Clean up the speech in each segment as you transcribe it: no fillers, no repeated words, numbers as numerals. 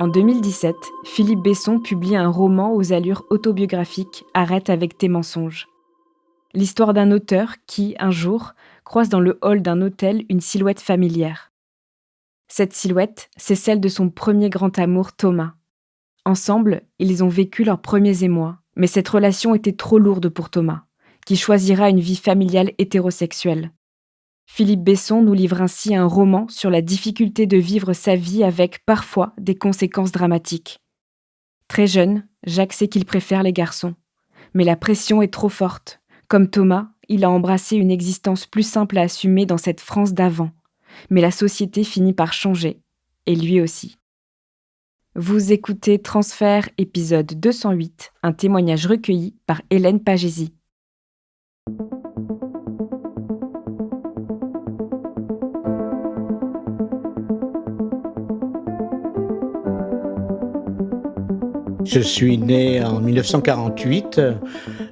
En 2017, Philippe Besson publie un roman aux allures autobiographiques, Arrête avec tes mensonges. L'histoire d'un auteur qui, un jour, croise dans le hall d'un hôtel une silhouette familière. Cette silhouette, c'est celle de son premier grand amour, Thomas. Ensemble, ils ont vécu leurs premiers émois, mais cette relation était trop lourde pour Thomas, qui choisira une vie familiale hétérosexuelle. Philippe Besson nous livre ainsi un roman sur la difficulté de vivre sa vie avec, parfois, des conséquences dramatiques. Très jeune, Jacques sait qu'il préfère les garçons. Mais la pression est trop forte. Comme Thomas, il a embrassé une existence plus simple à assumer dans cette France d'avant. Mais la société finit par changer. Et lui aussi. Vous écoutez Transfert, épisode 208, un témoignage recueilli par Hélène Pagési. Je suis né en 1948.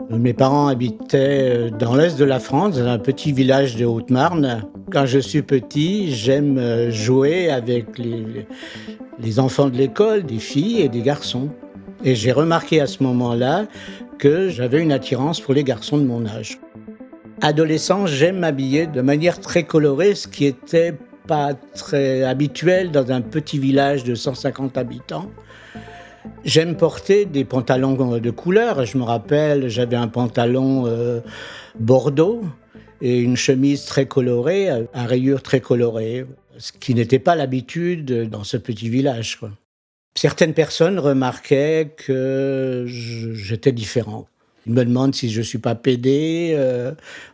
Mes parents habitaient dans l'est de la France, dans un petit village de Haute-Marne. Quand je suis petit, j'aime jouer avec les enfants de l'école, des filles et des garçons. Et j'ai remarqué à ce moment-là que j'avais une attirance pour les garçons de mon âge. Adolescent, j'aime m'habiller de manière très colorée, ce qui n'était pas très habituel dans un petit village de 150 habitants. J'aime porter des pantalons de couleur. Je me rappelle, j'avais un pantalon bordeaux et une chemise très colorée, à rayures très colorées, ce qui n'était pas l'habitude dans ce petit village, quoi. Certaines personnes remarquaient que j'étais différent. Ils me demandent si je ne suis pas pédé.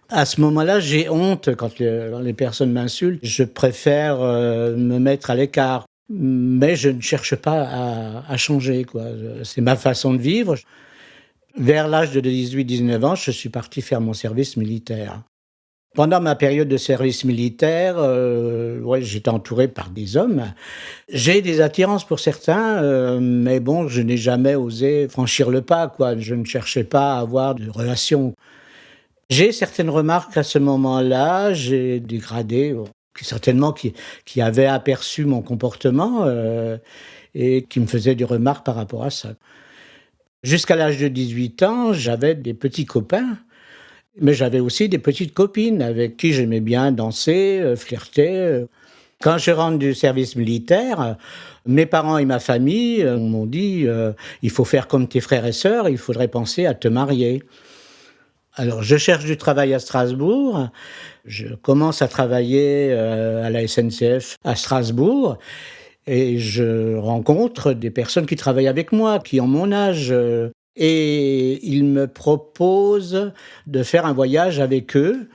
À ce moment-là, j'ai honte quand les personnes m'insultent. Je préfère me mettre à l'écart. Mais je ne cherche pas à changer, quoi. C'est ma façon de vivre. Vers l'âge de 18-19 ans, je suis parti faire mon service militaire. Pendant ma période de service militaire, j'étais entouré par des hommes. J'ai des attirances pour certains, mais bon, je n'ai jamais osé franchir le pas, quoi. Je ne cherchais pas à avoir de relations. J'ai certaines remarques à ce moment-là. J'ai des gradés, certainement qui avaient aperçu mon comportement et qui me faisaient des remarques par rapport à ça. Jusqu'à l'âge de 18 ans, j'avais des petits copains, mais j'avais aussi des petites copines avec qui j'aimais bien danser, flirter. Quand je rentre du service militaire, mes parents et ma famille m'ont dit il faut faire comme tes frères et sœurs, il faudrait penser à te marier. Alors, je cherche du travail à Strasbourg. Je commence à travailler à la SNCF à Strasbourg et je rencontre des personnes qui travaillent avec moi, qui ont mon âge. Et ils me proposent de faire un voyage avec eux.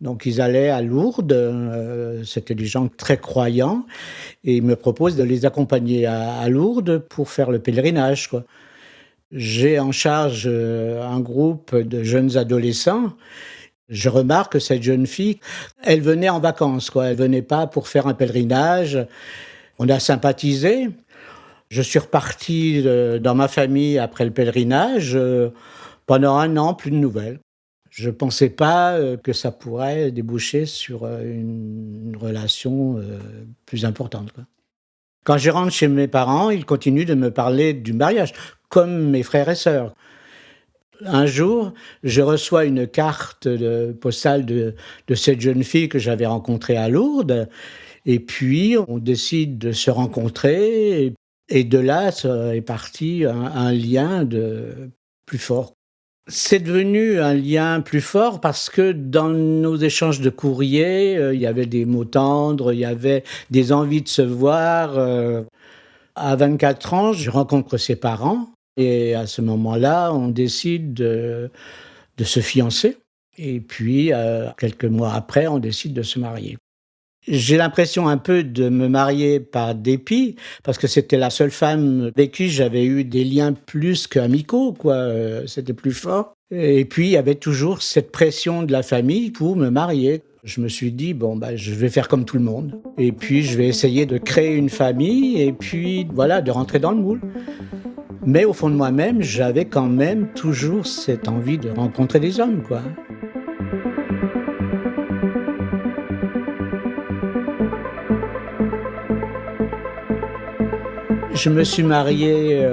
Donc, ils allaient à Lourdes. C'était des gens très croyants. Et ils me proposent de les accompagner à Lourdes pour faire le pèlerinage, quoi. J'ai en charge un groupe de jeunes adolescents. Je remarque que cette jeune fille, elle venait en vacances, quoi. Elle venait pas pour faire un pèlerinage. On a sympathisé. Je suis reparti dans ma famille après le pèlerinage. Pendant 1 an, plus de nouvelles. Je pensais pas que ça pourrait déboucher sur une relation plus importante, quoi. Quand je rentre chez mes parents, ils continuent de me parler du mariage, comme mes frères et sœurs. Un jour, je reçois une carte postale de cette jeune fille que j'avais rencontrée à Lourdes. Et puis, on décide de se rencontrer. Et de là, ça est parti un lien plus fort. C'est devenu un lien plus fort parce que dans nos échanges de courriers, il y avait des mots tendres, il y avait des envies de se voir. À 24 ans, je rencontre ses parents et à ce moment-là, on décide de se fiancer. Et puis, quelques mois après, on décide de se marier. J'ai l'impression un peu de me marier par dépit, parce que c'était la seule femme avec qui j'avais eu des liens plus qu'amicaux, quoi. C'était plus fort. Et puis, il y avait toujours cette pression de la famille pour me marier. Je me suis dit, je vais faire comme tout le monde. Et puis, je vais essayer de créer une famille et puis, voilà, de rentrer dans le moule. Mais au fond de moi-même, j'avais quand même toujours cette envie de rencontrer des hommes, quoi. Je me suis marié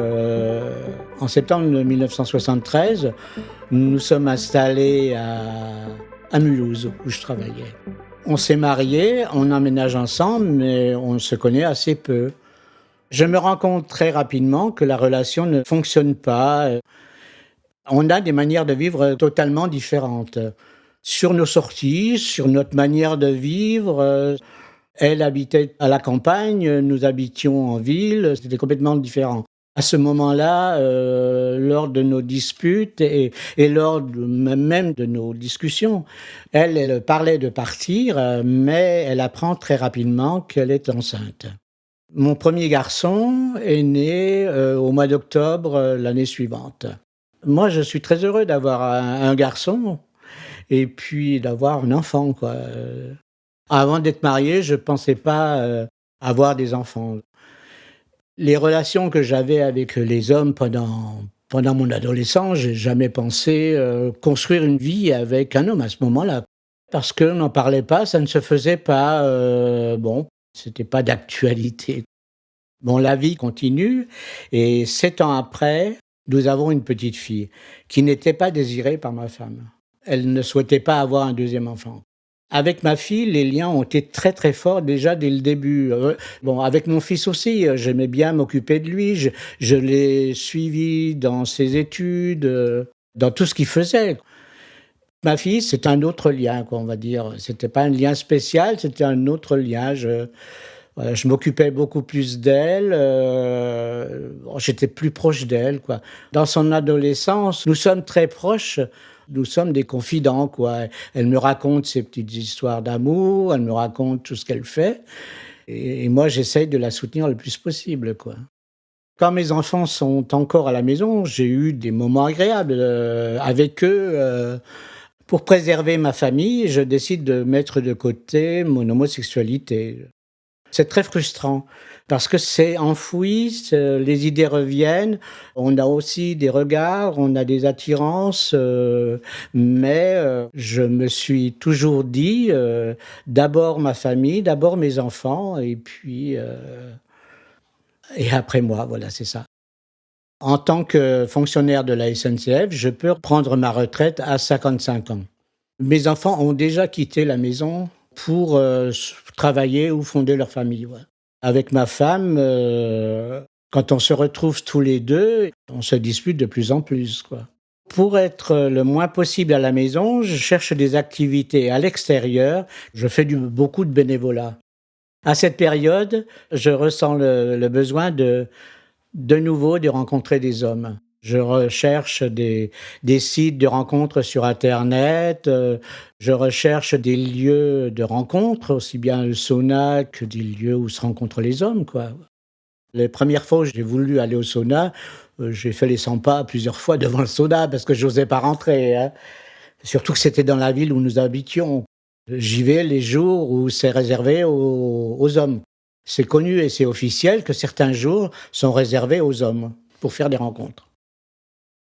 en septembre 1973. Nous nous sommes installés à Mulhouse, où je travaillais. On s'est mariés, on emménage ensemble, mais on se connaît assez peu. Je me rends compte très rapidement que la relation ne fonctionne pas. On a des manières de vivre totalement différentes. Sur nos sorties, sur notre manière de vivre, elle habitait à la campagne, nous habitions en ville, c'était complètement différent. À ce moment-là, lors de nos disputes et lors même de nos discussions, elle parlait de partir, mais elle apprend très rapidement qu'elle est enceinte. Mon premier garçon est né au mois d'octobre l'année suivante. Moi, je suis très heureux d'avoir un garçon et puis d'avoir un enfant, quoi. Avant d'être marié, je pensais pas avoir des enfants. Les relations que j'avais avec les hommes pendant mon adolescence, j'ai jamais pensé construire une vie avec un homme à ce moment-là. Parce qu'on n'en parlait pas, ça ne se faisait pas, bon, c'était pas d'actualité. Bon, la vie continue et 7 ans après, nous avons une petite fille qui n'était pas désirée par ma femme. Elle ne souhaitait pas avoir un deuxième enfant. Avec ma fille, les liens ont été très, très forts déjà dès le début. Bon, avec mon fils aussi, j'aimais bien m'occuper de lui. Je l'ai suivi dans ses études, dans tout ce qu'il faisait. Ma fille, c'est un autre lien, quoi, on va dire. C'était pas un lien spécial, c'était un autre lien. Voilà, je m'occupais beaucoup plus d'elle, j'étais plus proche d'elle, quoi. Dans son adolescence, nous sommes très proches, nous sommes des confidents, quoi. Elle me raconte ses petites histoires d'amour, elle me raconte tout ce qu'elle fait et moi j'essaye de la soutenir le plus possible, quoi. Quand mes enfants sont encore à la maison, j'ai eu des moments agréables, avec eux, pour préserver ma famille, je décide de mettre de côté mon homosexualité. C'est très frustrant parce que c'est enfoui, les idées reviennent. On a aussi des regards, on a des attirances, mais je me suis toujours dit, d'abord ma famille, d'abord mes enfants et puis, et après moi, voilà, c'est ça. En tant que fonctionnaire de la SNCF, je peux prendre ma retraite à 55 ans. Mes enfants ont déjà quitté la maison pour, travailler ou fonder leur famille, ouais. Avec ma femme, quand on se retrouve tous les 2, on se dispute de plus en plus, quoi. Pour être le moins possible à la maison, je cherche des activités à l'extérieur. Je fais beaucoup de bénévolat. À cette période, je ressens le besoin de nouveau de rencontrer des hommes. Je recherche des sites de rencontres sur internet, je recherche des lieux de rencontre, aussi bien le sauna que des lieux où se rencontrent les hommes, quoi. Les premières fois où j'ai voulu aller au sauna, j'ai fait les 100 pas plusieurs fois devant le sauna parce que j'osais pas rentrer, hein. Surtout que c'était dans la ville où nous habitions. J'y vais les jours où c'est réservé aux hommes. C'est connu et c'est officiel que certains jours sont réservés aux hommes pour faire des rencontres.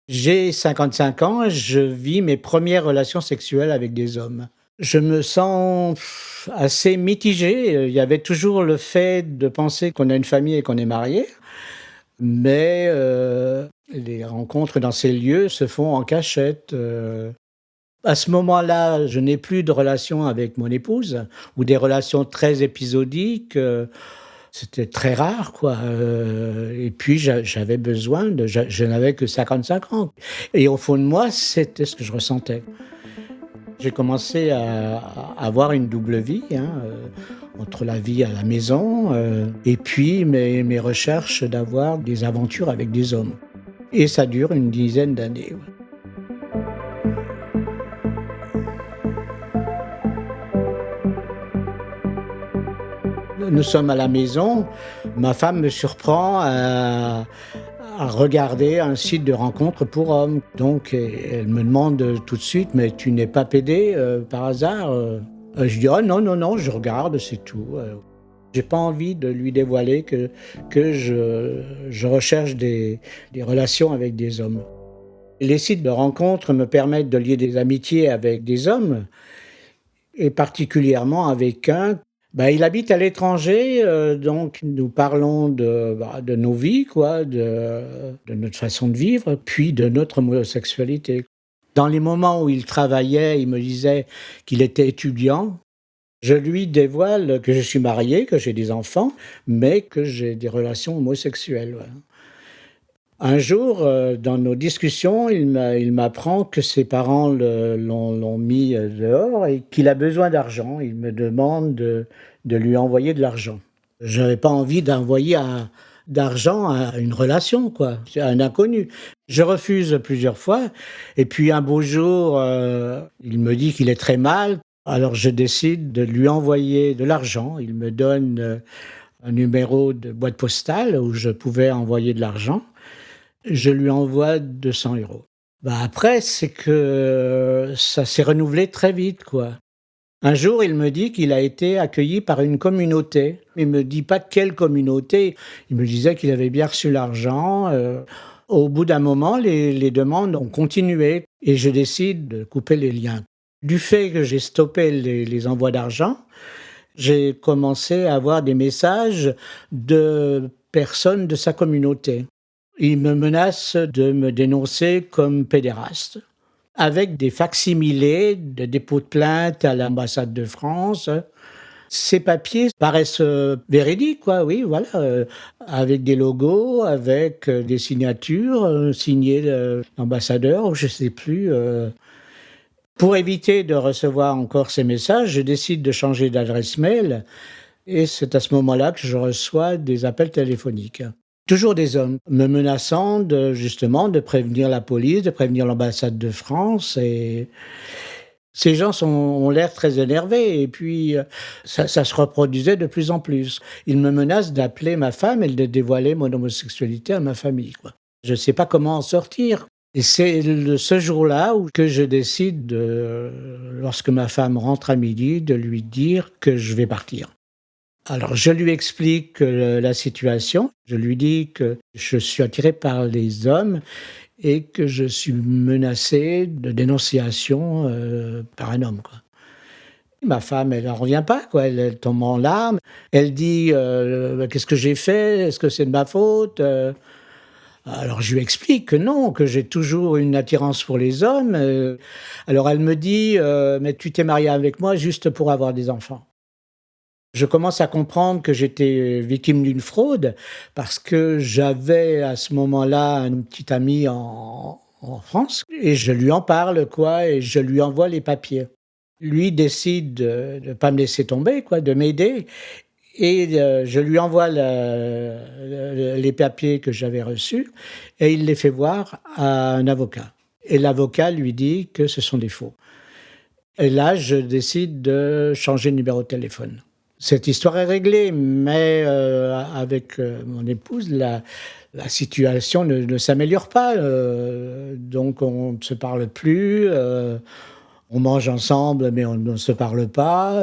J'ai 55 ans, je vis mes premières relations sexuelles avec des hommes. Je me sens assez mitigé. Il y avait toujours le fait de penser qu'on a une famille et qu'on est marié, mais les rencontres dans ces lieux se font en cachette. À ce moment-là, je n'ai plus de relation avec mon épouse ou des relations très épisodiques. C'était très rare, quoi, et puis j'avais besoin je n'avais que 55 ans et au fond de moi, c'était ce que je ressentais. J'ai commencé à avoir une double vie, hein, entre la vie à la maison, et puis mes recherches d'avoir des aventures avec des hommes et ça dure une dizaine d'années, ouais. Nous sommes à la maison, ma femme me surprend à regarder un site de rencontres pour hommes. Donc elle me demande tout de suite: «Mais tu n'es pas pédé, par hasard?» Je dis: «Oh non, non, non, je regarde, c'est tout», J'ai pas envie de lui dévoiler que je recherche des relations avec des hommes. Les sites de rencontres me permettent de lier des amitiés avec des hommes et particulièrement avec un Bah, il habite à l'étranger, donc nous parlons de nos vies quoi, de notre façon de vivre, puis de notre homosexualité. Dans les moments où il travaillait, il me disait qu'il était étudiant. Je lui dévoile que je suis marié, que j'ai des enfants, mais que j'ai des relations homosexuelles, voilà. Un jour, dans nos discussions, il m'apprend que ses parents l'ont mis, dehors et qu'il a besoin d'argent. Il me demande de lui envoyer de l'argent. Je n'avais pas envie d'envoyer d'argent à une relation, quoi, à un inconnu. Je refuse plusieurs fois et puis un beau jour, il me dit qu'il est très mal. Alors je décide de lui envoyer de l'argent. Il me donne, un numéro de boîte postale où je pouvais envoyer de l'argent. Je lui envoie 200 €. Bah, après, c'est que ça s'est renouvelé très vite, quoi. Un jour, il me dit qu'il a été accueilli par une communauté. Il me dit pas quelle communauté. Il me disait qu'il avait bien reçu l'argent. Au bout d'un moment, les demandes ont continué et je décide de couper les liens. Du fait que j'ai stoppé les envois d'argent, j'ai commencé à avoir des messages de personnes de sa communauté. Il me menace de me dénoncer comme pédéraste, avec des fac-similés de dépôt de plainte à l'ambassade de France. Ces papiers paraissent, véridiques quoi, oui, voilà, avec des logos, avec, des signatures, signées de l'ambassadeur ou je sais plus. Pour éviter de recevoir encore ces messages, je décide de changer d'adresse mail et c'est à ce moment-là que je reçois des appels téléphoniques. Toujours des hommes me menaçant justement de prévenir la police, de prévenir l'ambassade de France et ces gens ont l'air très énervés et puis, ça se reproduisait de plus en plus. Ils me menacent d'appeler ma femme et de dévoiler mon homosexualité à ma famille, quoi. Je ne sais pas comment en sortir et c'est ce jour-là où que je décide lorsque ma femme rentre à midi, de lui dire que je vais partir. Alors je lui explique, la situation. Je lui dis que je suis attiré par les hommes et que je suis menacé de dénonciation, par un homme, quoi. Ma femme, elle en revient pas, quoi, elle tombe en larmes. Elle dit: «Bah, qu'est-ce que j'ai fait? Est-ce que c'est de ma faute?» Alors je lui explique que non, que j'ai toujours une attirance pour les hommes, alors elle me dit: «Mais tu t'es marié avec moi juste pour avoir des enfants». Je commence à comprendre que j'étais victime d'une fraude parce que j'avais à ce moment-là une petite amie en France et je lui en parle quoi et je lui envoie les papiers. Lui décide de ne pas me laisser tomber quoi, de m'aider et je lui envoie les papiers que j'avais reçus et il les fait voir à un avocat et l'avocat lui dit que ce sont des faux. Et là, je décide de changer de numéro de téléphone. Cette histoire est réglée, mais avec, mon épouse, la situation ne s'améliore pas, donc on ne se parle plus, on mange ensemble, mais on ne se parle pas,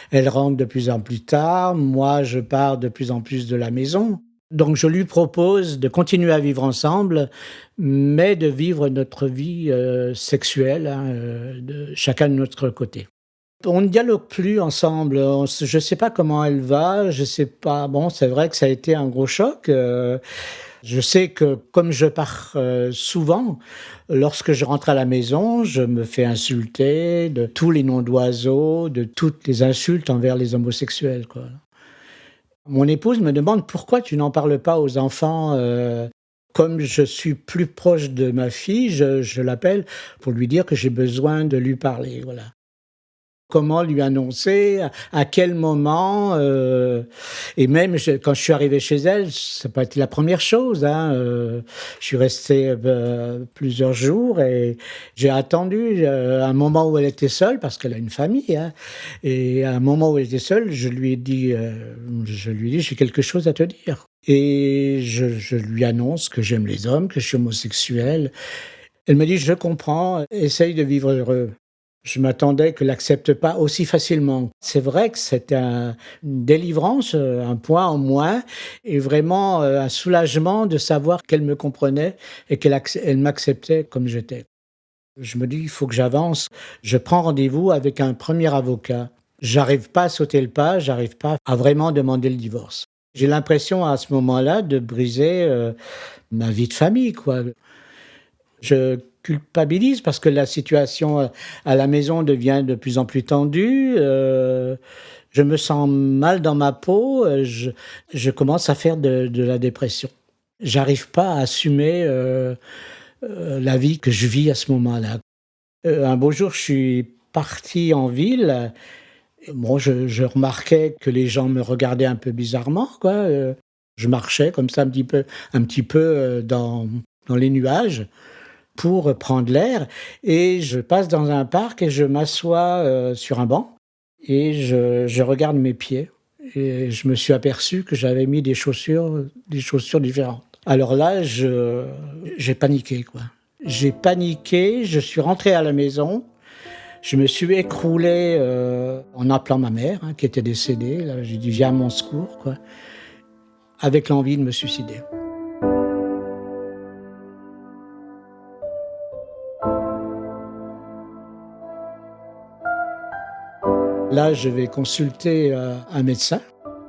elle rentre de plus en plus tard, moi je pars de plus en plus de la maison. Donc je lui propose de continuer à vivre ensemble, mais de vivre notre vie, sexuelle, hein, de chacun de notre côté. On ne dialogue plus ensemble, je ne sais pas comment elle va, je sais pas bon, c'est vrai que ça a été un gros choc, je sais que comme je pars, souvent, lorsque je rentre à la maison, je me fais insulter de tous les noms d'oiseaux, de toutes les insultes envers les homosexuels, quoi. Mon épouse me demande: «Pourquoi tu n'en parles pas aux enfants?» Comme je suis plus proche de ma fille, je l'appelle pour lui dire que j'ai besoin de lui parler, voilà. Comment lui annoncer? À quel moment? Et même quand je suis arrivé chez elle, ça n'a pas été la première chose, hein, je suis resté, plusieurs jours et j'ai attendu, un moment où elle était seule parce qu'elle a une famille, hein et à un moment où elle était seule, je lui ai dit: «J'ai quelque chose à te dire» et je lui annonce que j'aime les hommes, que je suis homosexuel. Elle me dit: «Je comprends, essaye de vivre heureux». Je m'attendais qu'elle accepte pas aussi facilement. C'est vrai que c'est une délivrance, un poids en moins et vraiment, un soulagement de savoir qu'elle me comprenait et elle m'acceptait comme j'étais. Je me dis: «Il faut que j'avance». Je prends rendez-vous avec un premier avocat J'arrive pas à sauter le pas, j'arrive pas à vraiment demander le divorce. J'ai l'impression à ce moment-là de briser, ma vie de famille, quoi. Je culpabilise parce que la situation, à la maison devient de plus en plus tendue, je me sens mal dans ma peau, je commence à faire de la dépression. J'arrive pas à assumer, la vie que je vis à ce moment-là. Un beau jour, je suis parti en ville. Bon, je remarquais que les gens me regardaient un peu bizarrement, quoi, je marchais comme ça un petit peu, dans les nuages pour prendre l'air et je passe dans un parc et je m'assois, sur un banc et je regarde mes pieds et je me suis aperçu que j'avais mis des chaussures différentes. Alors là, j'ai paniqué, quoi. J'ai paniqué, je suis rentré à la maison, je me suis écroulé, en appelant ma mère, hein, qui était décédée. Là, j'ai dit: «Viens à mon secours», quoi, avec l'envie de me suicider. Là, je vais consulter, un médecin.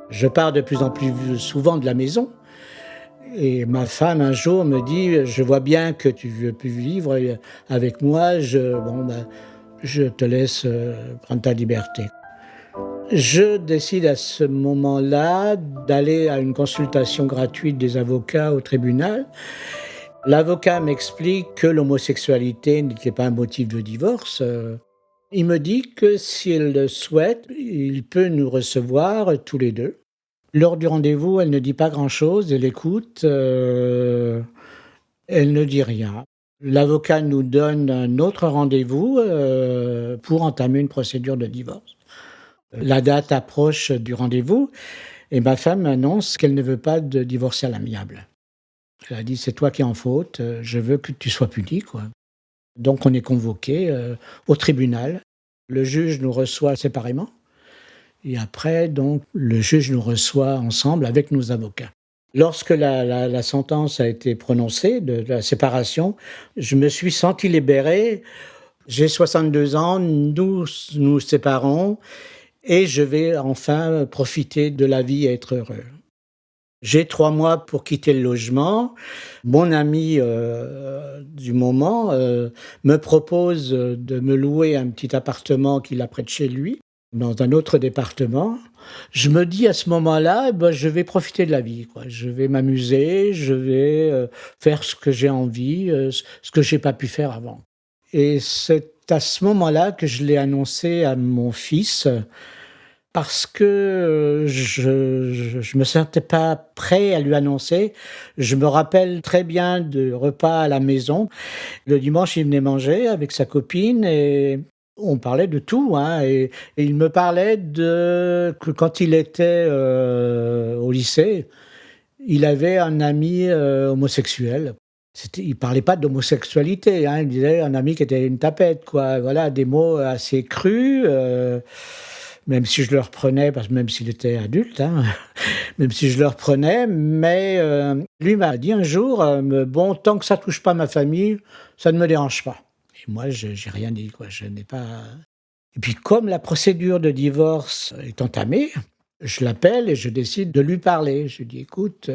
Je pars de plus en plus souvent de la maison et ma femme, un jour, me dit: «Je vois bien que tu veux plus vivre, avec moi. Je te laisse, prendre ta liberté». Je décide à ce moment-là d'aller à une consultation gratuite des avocats au tribunal. L'avocat m'explique que l'homosexualité n'était pas un motif de divorce. Il me dit que s'il le souhaite, il peut nous recevoir tous les 2. Lors du rendez-vous, elle ne dit pas grand-chose, elle écoute, elle ne dit rien. L'avocat nous donne un autre rendez-vous, pour entamer une procédure de divorce. La date approche du rendez-vous et ma femme m'annonce qu'elle ne veut pas de divorcer à l'amiable. Elle a dit: «C'est toi qui es en faute, je veux que tu sois puni, quoi». Donc on est convoqués, au tribunal. Le juge nous reçoit séparément et après donc le juge nous reçoit ensemble avec nos avocats. Lorsque la sentence a été prononcée de la séparation, je me suis senti libéré. J'ai 62 ans, nous nous séparons et je vais enfin profiter de la vie et être heureux. J'ai 3 mois pour quitter le logement. Mon ami, du moment, me propose, de me louer un petit appartement qu'il a près de chez lui, dans un autre département. Je me dis à ce moment-là: «Bah, je vais profiter de la vie, quoi. Je vais m'amuser, je vais, faire ce que j'ai envie, ce que j'ai pas pu faire avant». Et c'est à ce moment-là que je l'ai annoncé à mon fils. Parce que, je me sentais pas prêt à lui annoncer. Je me rappelle très bien de repas à la maison. Le dimanche, il venait manger avec sa copine et on parlait de tout, hein, et il me parlait de que quand il était, au lycée, il avait un ami, homosexuel. Il parlait pas d'homosexualité, hein, il disait un ami qui était une tapette, quoi. Voilà, des mots assez crus, même si je le reprenais, parce que même s'il était adulte, hein, même si je le reprenais, mais lui m'a dit un jour, «Bon, tant que ça touche pas ma famille, ça ne me dérange pas». Et moi, j'ai rien dit, quoi, je n'ai pas. Et puis comme la procédure de divorce est entamée, je l'appelle et je décide de lui parler. Je lui dis: «Écoute,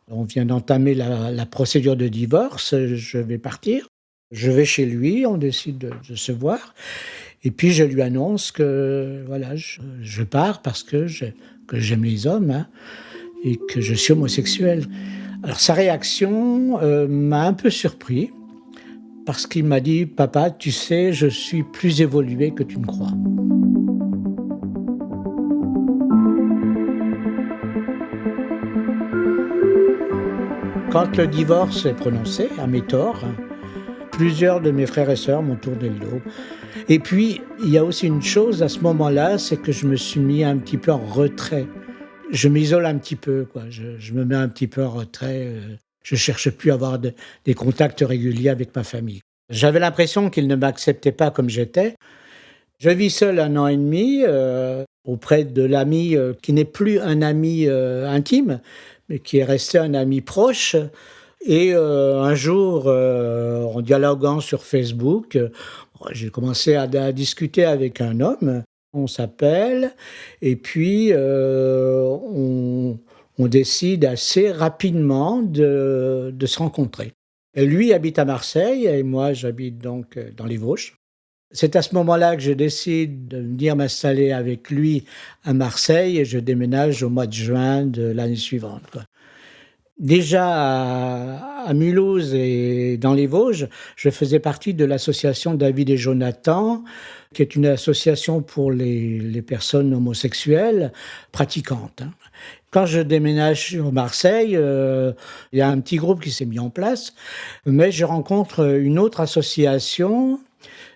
on vient d'entamer la procédure de divorce, je vais partir». Je vais chez lui, on décide de se voir et puis je lui annonce que voilà, je pars parce que j'aime les hommes, hein, et que je suis homosexuel. Alors sa réaction, m'a un peu surpris parce qu'il m'a dit: «Papa, tu sais, je suis plus évolué que tu ne crois». Quand le divorce est prononcé, à mes torts, plusieurs de mes frères et sœurs m'ont tourné le dos. Et puis, il y a aussi une chose à ce moment-là, c'est que je me suis mis un petit peu en retrait. Je m'isole un petit peu, quoi. Je me mets un petit peu en retrait, je cherche plus à avoir des contacts réguliers avec ma famille. J'avais l'impression qu'ils ne m'acceptaient pas comme j'étais. Je vis seul 1 an et demi, auprès de l'ami, qui n'est plus un ami, intime, mais qui est resté un ami proche. Et un jour, en dialoguant sur Facebook, j'ai commencé à discuter avec un homme. On s'appelle et puis, on décide assez rapidement de se rencontrer. Et lui habite à Marseille et moi j'habite donc, dans les Vosges. C'est à ce moment-là que je décide de venir m'installer avec lui à Marseille et je déménage au mois de juin de l'année suivante, quoi. Déjà à Mulhouse et dans les Vosges, je faisais partie de l'association David et Jonathan, qui est une association pour les personnes homosexuelles pratiquantes, hein. Quand je déménage sur Marseille, il y a un petit groupe qui s'est mis en place, mais je rencontre une autre association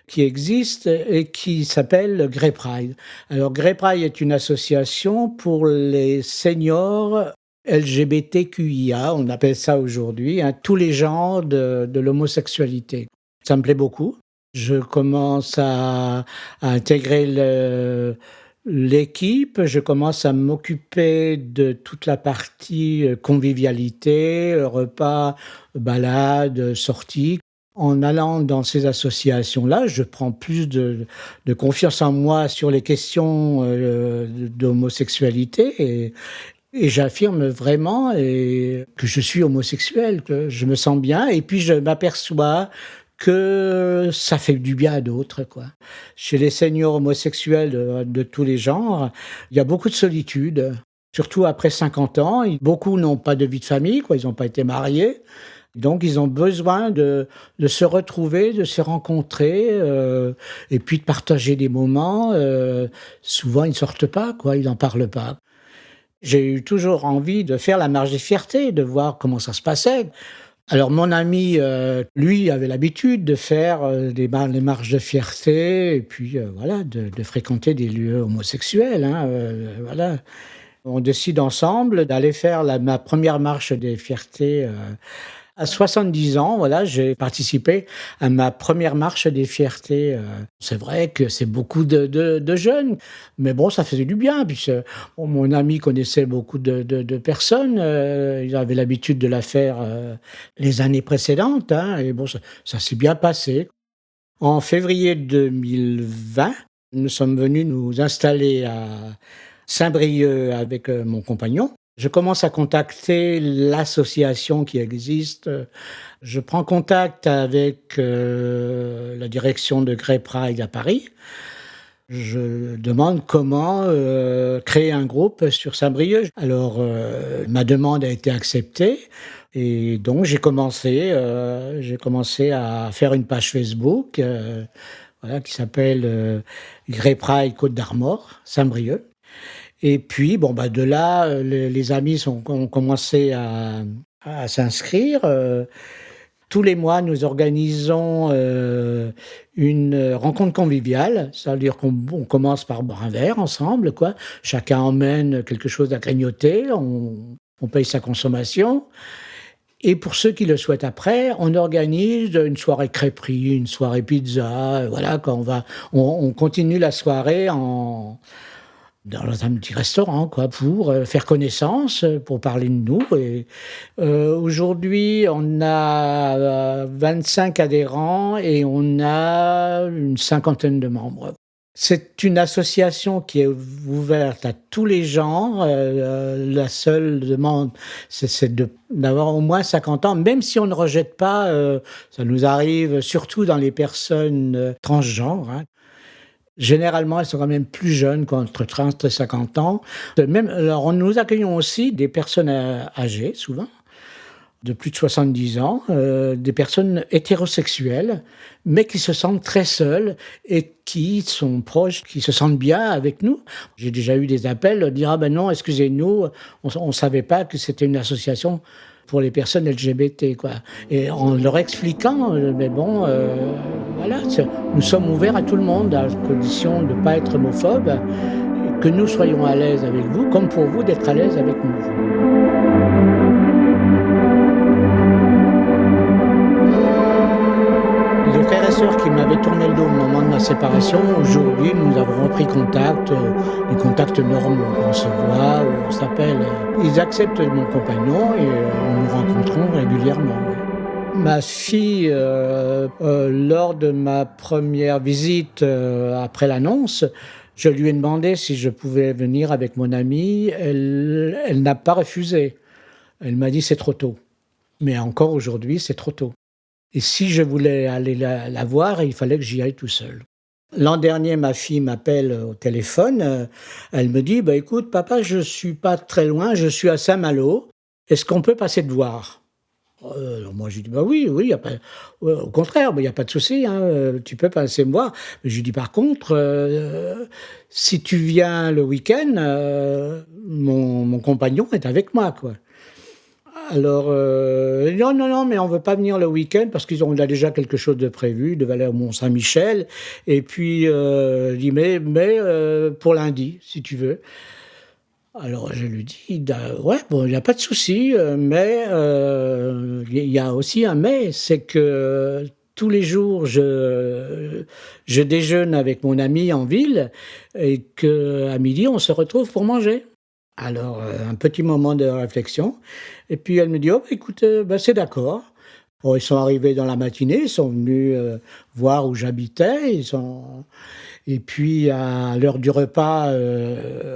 qui existe et qui s'appelle Grey Pride. Alors Grey Pride est une association pour les seniors LGBTQIA, on appelle ça aujourd'hui, hein, tous les genres de l'homosexualité. Ça me plaît beaucoup. Je commence à intégrer l'équipe, je commence à m'occuper de toute la partie convivialité, repas, balades, sorties. En allant dans ces associations-là, je prends plus de confiance en moi sur les questions d'homosexualité et j'affirme vraiment que je suis homosexuel, que je me sens bien et puis je m'aperçois que ça fait du bien à d'autres, quoi. Chez les seniors homosexuels de tous les genres, il y a beaucoup de solitude, surtout après 50 ans. Beaucoup n'ont pas de vie de famille, quoi, ils n'ont pas été mariés. Donc ils ont besoin de se retrouver, de se rencontrer, et puis de partager des moments. Souvent ils ne sortent pas, quoi, ils n'en parlent pas. J'ai eu toujours envie de faire la marche des fiertés, de voir comment ça se passait. Alors mon ami, lui, avait l'habitude de faire, les marches de fierté et puis, voilà, de fréquenter des lieux homosexuels, hein, voilà. On décide ensemble d'aller faire ma première marche des fiertés, à 70 ans, voilà, j'ai participé à ma première marche des fiertés. C'est vrai que c'est beaucoup de jeunes, mais bon, ça faisait du bien puisque bon, mon ami connaissait beaucoup de personnes, il avait l'habitude de la faire, les années précédentes, hein, et bon, ça s'est bien passé. En février 2020, nous sommes venus nous installer à Saint-Brieuc avec, mon compagnon. Je commence à contacter l'association qui existe. Je prends contact avec, la direction de Grey Pride à Paris. Je demande comment, créer un groupe sur Saint-Brieuc. Alors, ma demande a été acceptée et donc j'ai commencé à faire une page Facebook, voilà, qui s'appelle, Grey Pride Côte d'Armor, Saint-Brieuc. Et puis, bon, bah, de là, les amis ont commencé à s'inscrire. Tous les mois, nous organisons une rencontre conviviale. Ça veut dire qu'on commence par boire un verre ensemble, quoi. Chacun emmène quelque chose à grignoter, on paye sa consommation. Et pour ceux qui le souhaitent après, on organise une soirée crêperie, une soirée pizza, voilà, on continue la soirée dans un petit restaurant, quoi, pour faire connaissance, pour parler de nous. Et aujourd'hui, on a 25 adhérents et on a une cinquantaine de membres. C'est une association qui est ouverte à tous les genres. La seule demande, c'est d'avoir au moins 50 ans, même si on ne rejette pas, ça nous arrive surtout dans les personnes transgenres, hein. Généralement, elles sont quand même plus jeunes, qu'entre 30 et 50 ans. Alors, nous accueillons aussi des personnes âgées, souvent, de plus de 70 ans, des personnes hétérosexuelles, mais qui se sentent très seules et qui sont proches, qui se sentent bien avec nous. J'ai déjà eu des appels de dire « Ah ben non, excusez-nous, on ne savait pas que c'était une association pour les personnes LGBT, quoi ». Et en leur expliquant, mais bon, voilà, nous sommes ouverts à tout le monde, à condition de ne pas être homophobes, que nous soyons à l'aise avec vous, comme pour vous d'être à l'aise avec nous. Les frères et sœurs qui m'avaient tourné le dos au moment de ma séparation, aujourd'hui, nous avons repris contact, des contacts normaux. On se voit, on s'appelle. Ils acceptent mon compagnon et nous nous rencontrons régulièrement. Ma fille, lors de ma première visite après l'annonce, Je lui ai demandé si je pouvais venir avec mon amie, elle n'a pas refusé. Elle m'a dit: «C'est trop tôt». Mais encore aujourd'hui, c'est trop tôt. Et si je voulais aller la voir, il fallait que j'y aille tout seul. L'an dernier, ma fille m'appelle au téléphone, elle me dit: «Bah, écoute papa, je suis pas très loin, je suis à Saint-Malo, est-ce qu'on peut passer te voir?» Alors moi, je lui dis: «Bah, oui, oui, il y a pas au contraire, il y a pas de souci, hein, tu peux passer me voir». Mais je lui dis: «Par contre, si tu viens le week-end, mon compagnon est avec moi, quoi». Alors, «Non, non, non, mais on veut pas venir le week-end parce on a déjà quelque chose de prévu, de aller au Mont-Saint-Michel et puis, je dis: mais pour lundi, si tu veux». Alors je lui dis: Ouais, bon, il y a pas de souci, mais il y a aussi un mais, c'est que tous les jours je déjeune avec mon ami en ville et qu'à midi on se retrouve pour manger». Alors, un petit moment de réflexion et puis elle me dit: «Oh, bah, écoute, bah, c'est d'accord». Bon, ils sont arrivés dans la matinée, ils sont venus, voir où j'habitais, et puis à l'heure du repas,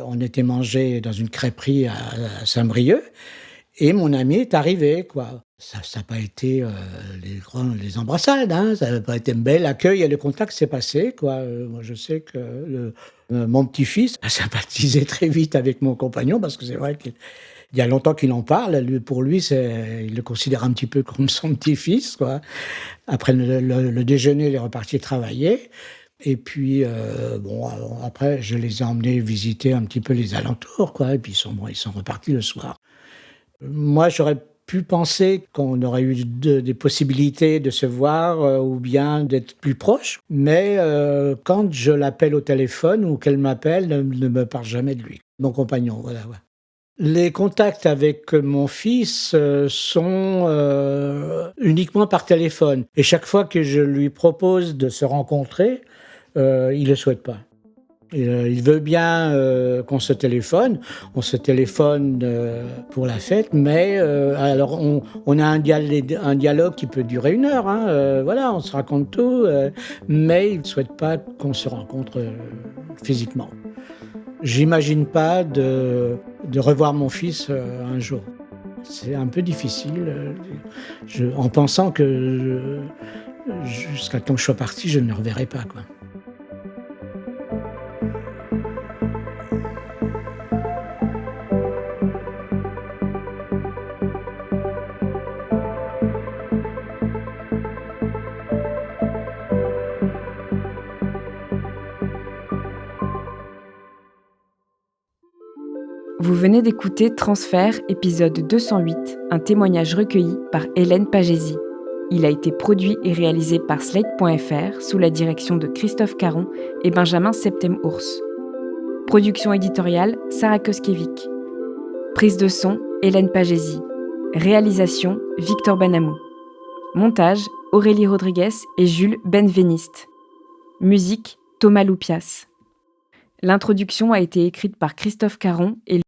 on était mangé dans une crêperie à Saint-Brieuc et mon ami est arrivé, quoi. Ça a pas été, les embrassades, hein, ça n'a pas été un bel accueil et le contact s'est passé, quoi. Moi je sais que mon petit-fils a sympathisé très vite avec mon compagnon parce que c'est vrai qu'il y a longtemps qu'il en parle. Pour lui, il le considère un petit peu comme son petit-fils, quoi. Après le déjeuner, il est reparti travailler et puis, bon, alors après, je les ai emmenés visiter un petit peu les alentours, quoi et puis ils sont repartis le soir. Moi, j'aurais pu penser qu'on aurait eu des possibilités de se voir, ou bien d'être plus proches, mais, quand je l'appelle au téléphone ou qu'elle m'appelle, elle ne me parle jamais de lui, mon compagnon, voilà, ouais. Les contacts avec mon fils, sont, uniquement par téléphone et chaque fois que je lui propose de se rencontrer, il le souhaite pas. Il veut bien, qu'on se téléphone. On se téléphone, pour la fête, mais, alors on a un dialogue qui peut durer 1 heure, hein, voilà, on se raconte tout, mais il ne souhaite pas qu'on se rencontre, physiquement. J'imagine pas de revoir mon fils, un jour. C'est un peu difficile, en pensant que jusqu'à temps que je sois parti, je ne le reverrai pas, quoi. Vous venez d'écouter Transfert, épisode 208, un témoignage recueilli par Hélène Pagési. Il a été produit et réalisé par Slate.fr sous la direction de Christophe Caron et Benjamin Septem-Ours. Production éditoriale, Sarah Koskiewicz. Prise de son, Hélène Pagési. Réalisation, Victor Benamou. Montage, Aurélie Rodriguez et Jules Benveniste. Musique, Thomas Loupias. L'introduction a été écrite par Christophe Caron et